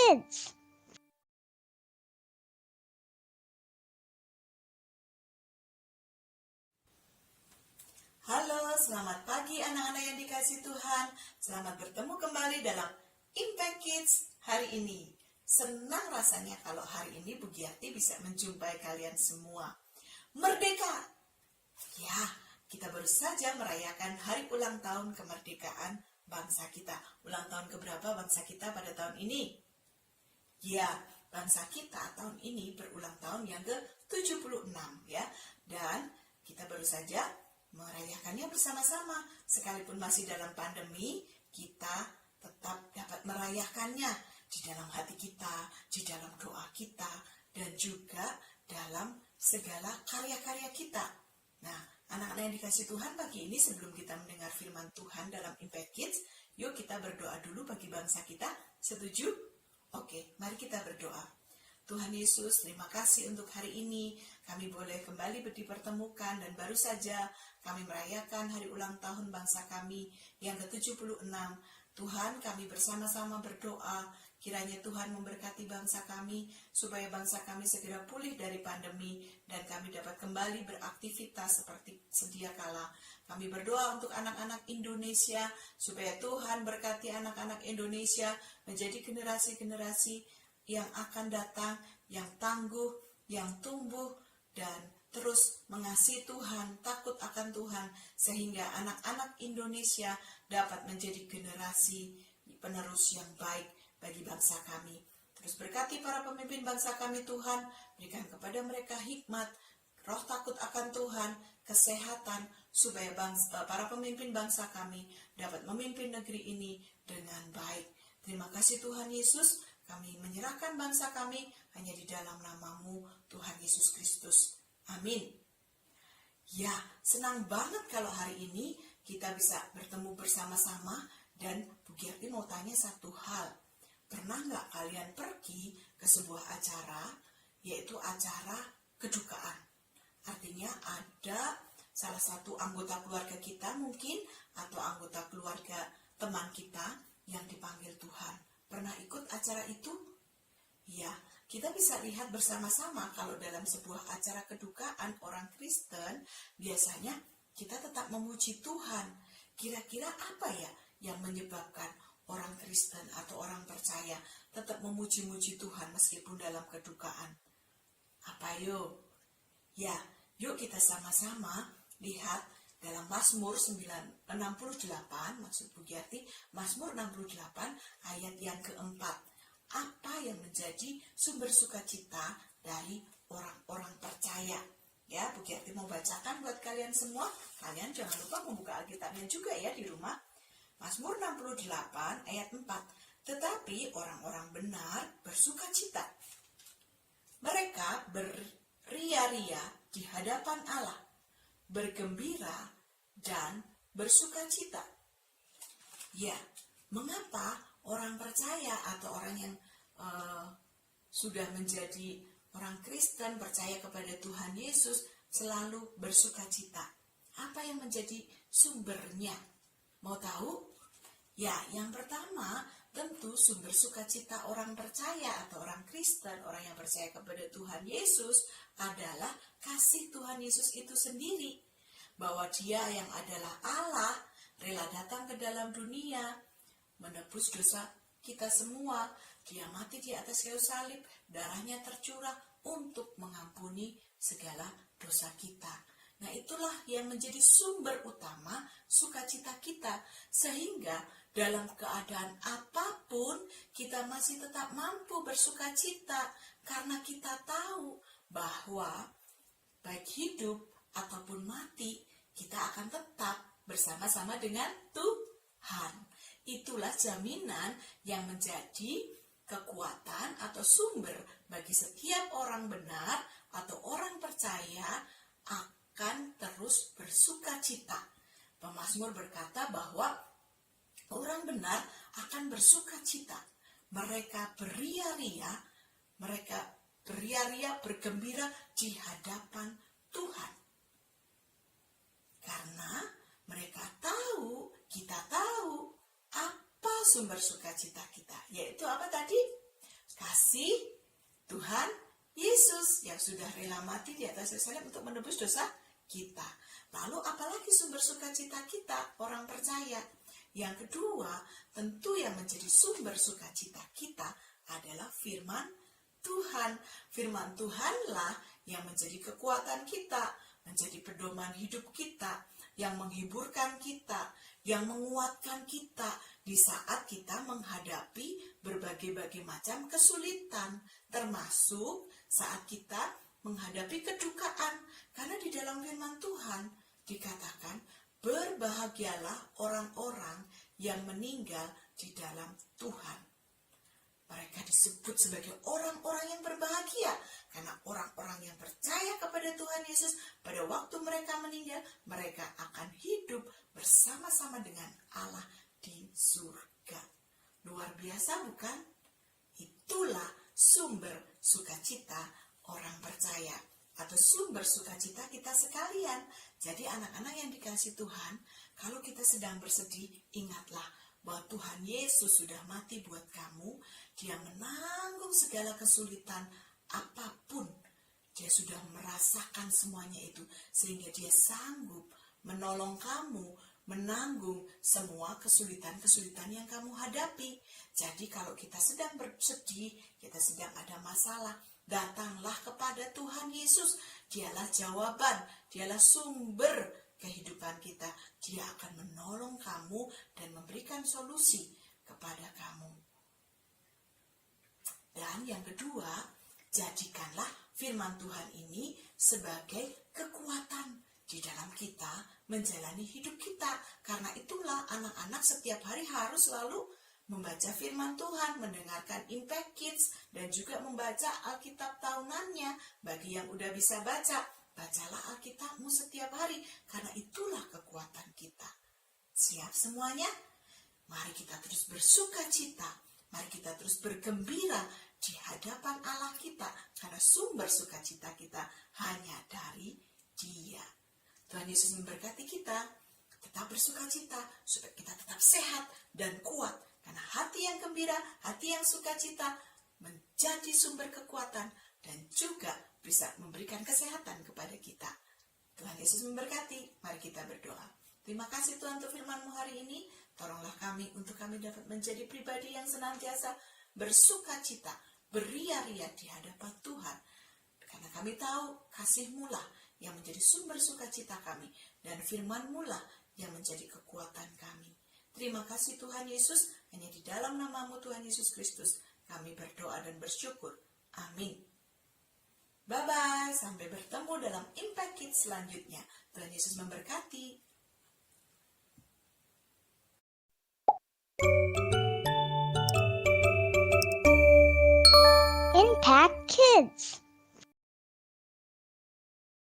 Kids. Halo, selamat pagi anak-anak yang dikasihi Tuhan. Selamat bertemu kembali dalam Impact Kids hari ini. Senang rasanya kalau hari ini Bu Giati bisa menjumpai kalian semua. Merdeka! Ya, kita baru saja merayakan hari ulang tahun kemerdekaan bangsa kita. Ulang tahun keberapa bangsa kita pada tahun ini? Ya, bangsa kita tahun ini berulang tahun yang ke-76 ya. Dan kita baru saja merayakannya bersama-sama. Sekalipun masih dalam pandemi, kita tetap dapat merayakannya di dalam hati kita, di dalam doa kita, dan juga dalam segala karya-karya kita. Nah, anak-anak yang dikasihi Tuhan, pagi ini sebelum kita mendengar firman Tuhan dalam Impact Kids, yuk kita berdoa dulu bagi bangsa kita. Setuju? Oke, mari kita berdoa. Tuhan Yesus, terima kasih untuk hari ini. Kami boleh kembali dipertemukan dan baru saja kami merayakan hari ulang tahun bangsa kami yang ke-76. Tuhan, kami bersama-sama berdoa, kiranya Tuhan memberkati bangsa kami, supaya bangsa kami segera pulih dari pandemi, dan kami dapat kembali beraktivitas seperti sedia kala. Kami berdoa untuk anak-anak Indonesia, supaya Tuhan berkati anak-anak Indonesia menjadi generasi-generasi yang akan datang, yang tangguh, yang tumbuh, dan terus mengasihi Tuhan, takut akan Tuhan, sehingga anak-anak Indonesia dapat menjadi generasi penerus yang baik bagi bangsa kami. Terus berkati para pemimpin bangsa kami Tuhan, berikan kepada mereka hikmat, roh takut akan Tuhan, kesehatan, supaya para pemimpin bangsa kami dapat memimpin negeri ini dengan baik. Terima kasih Tuhan Yesus, kami menyerahkan bangsa kami hanya di dalam nama-Mu, Tuhan Yesus Kristus. Amin. Ya, senang banget kalau hari ini kita bisa bertemu bersama-sama, dan Bu Giati mau tanya satu hal. Pernah nggak kalian pergi ke sebuah acara, yaitu acara kedukaan? Artinya ada salah satu anggota keluarga kita mungkin, atau anggota keluarga teman kita yang dipanggil Tuhan. Pernah ikut acara itu? Ya, kita bisa lihat bersama-sama kalau dalam sebuah acara kedukaan orang Kristen, biasanya kita tetap memuji Tuhan. Kira-kira apa ya yang menyebabkan orang Kristen atau orang percaya tetap memuji-muji Tuhan meskipun dalam kedukaan? Apa yuk? Ya, yuk kita sama-sama lihat dalam Mazmur 68, maksud Bu Giati, Mazmur 68 ayat yang keempat. Apa yang menjadi sumber sukacita dari orang-orang percaya? Ya, Bu Giati mau bacakan buat kalian semua. Kalian jangan lupa membuka Alkitabnya juga ya di rumah. Mazmur 68 ayat 4. Tetapi orang-orang benar bersukacita. Mereka beria-ria di hadapan Allah, bergembira dan bersukacita. Ya, mengapa orang percaya atau orang yang sudah menjadi orang Kristen, percaya kepada Tuhan Yesus, selalu bersukacita? Apa yang menjadi sumbernya? Mau tahu? Ya, yang pertama, tentu sumber sukacita orang percaya atau orang Kristen, orang yang percaya kepada Tuhan Yesus, adalah kasih Tuhan Yesus itu sendiri. Bahwa Dia yang adalah Allah, rela datang ke dalam dunia, menebus dosa kita semua. Dia mati di atas kayu salib, darahnya tercurah untuk mengampuni segala dosa kita. Nah, itulah yang menjadi sumber utama sukacita kita. Sehingga dalam keadaan apapun kita masih tetap mampu bersukacita. Karena kita tahu bahwa baik hidup ataupun mati, kita akan tetap bersama-sama dengan Tuhan. Itulah jaminan yang menjadi kekuatan atau sumber bagi setiap orang benar atau orang percaya akan terus bersukacita. Pemazmur berkata bahwa orang benar akan bersukacita. Mereka beria-ria bergembira di hadapan Tuhan. Karena mereka tahu, kita tahu apa sumber sukacita kita. Yaitu apa tadi? kasih Tuhan Yesus yang sudah rela mati di atas kayu salib untuk menebus dosa kita. Lalu apalagi sumber sukacita kita, orang percaya? Yang kedua, tentu yang menjadi sumber sukacita kita adalah firman Tuhan. Firman Tuhanlah yang menjadi kekuatan kita, menjadi pedoman hidup kita, yang menghiburkan kita, yang menguatkan kita di saat kita menghadapi berbagai macam kesulitan, termasuk saat kita menghadapi kedukaan. Karena di dalam firman Tuhan dikatakan, berbahagialah orang-orang yang meninggal di dalam Tuhan. Mereka disebut sebagai orang-orang yang berbahagia karena orang-orang yang percaya kepada Tuhan Yesus pada waktu mereka meninggal, mereka akan hidup bersama-sama dengan Allah di surga. Luar biasa bukan? Itulah sumber sukacita orang percaya atau sumber sukacita kita sekalian. Jadi anak-anak yang dikasihi Tuhan, kalau kita sedang bersedih, ingatlah bahwa Tuhan Yesus sudah mati buat kamu. Dia menanggung segala kesulitan apapun. Dia sudah merasakan semuanya itu, sehingga dia sanggup menolong kamu menanggung semua kesulitan-kesulitan yang kamu hadapi. Jadi kalau kita sedang bersedih, kita sedang ada masalah, datanglah kepada Tuhan Yesus. Dialah jawaban, dialah sumber kehidupan kita. Dia akan menolong kamu dan memberikan solusi kepada kamu. Dan yang kedua, jadikanlah firman Tuhan ini sebagai kekuatan di dalam kita menjalani hidup kita. Karena itulah anak-anak setiap hari harus selalu membaca firman Tuhan, mendengarkan Impact Kids, dan juga membaca Alkitab tahunannya. Bagi yang udah bisa baca, bacalah Alkitabmu setiap hari, karena itulah kekuatan kita. Siap semuanya? Mari kita terus bersuka cita, mari kita terus bergembira di hadapan Allah kita, karena sumber sukacita kita hanya dari Dia. Tuhan Yesus memberkati kita, tetap bersuka cita, supaya kita tetap sehat dan kuat. Karena hati yang gembira, hati yang sukacita menjadi sumber kekuatan dan juga bisa memberikan kesehatan kepada kita. Tuhan Yesus memberkati, mari kita berdoa. Terima kasih Tuhan untuk firman-Mu hari ini. Tolonglah kami untuk kami dapat menjadi pribadi yang senantiasa bersuka cita, beria-ria di hadapan Tuhan. Karena kami tahu kasih-Mu lah yang menjadi sumber sukacita kami, dan firman-Mu lah yang menjadi kekuatan kami. Terima kasih Tuhan Yesus, hanya di dalam nama-Mu Tuhan Yesus Kristus kami berdoa dan bersyukur. Amin. Bye-bye, sampai bertemu dalam Impact Kids selanjutnya. Tuhan Yesus memberkati. Impact Kids.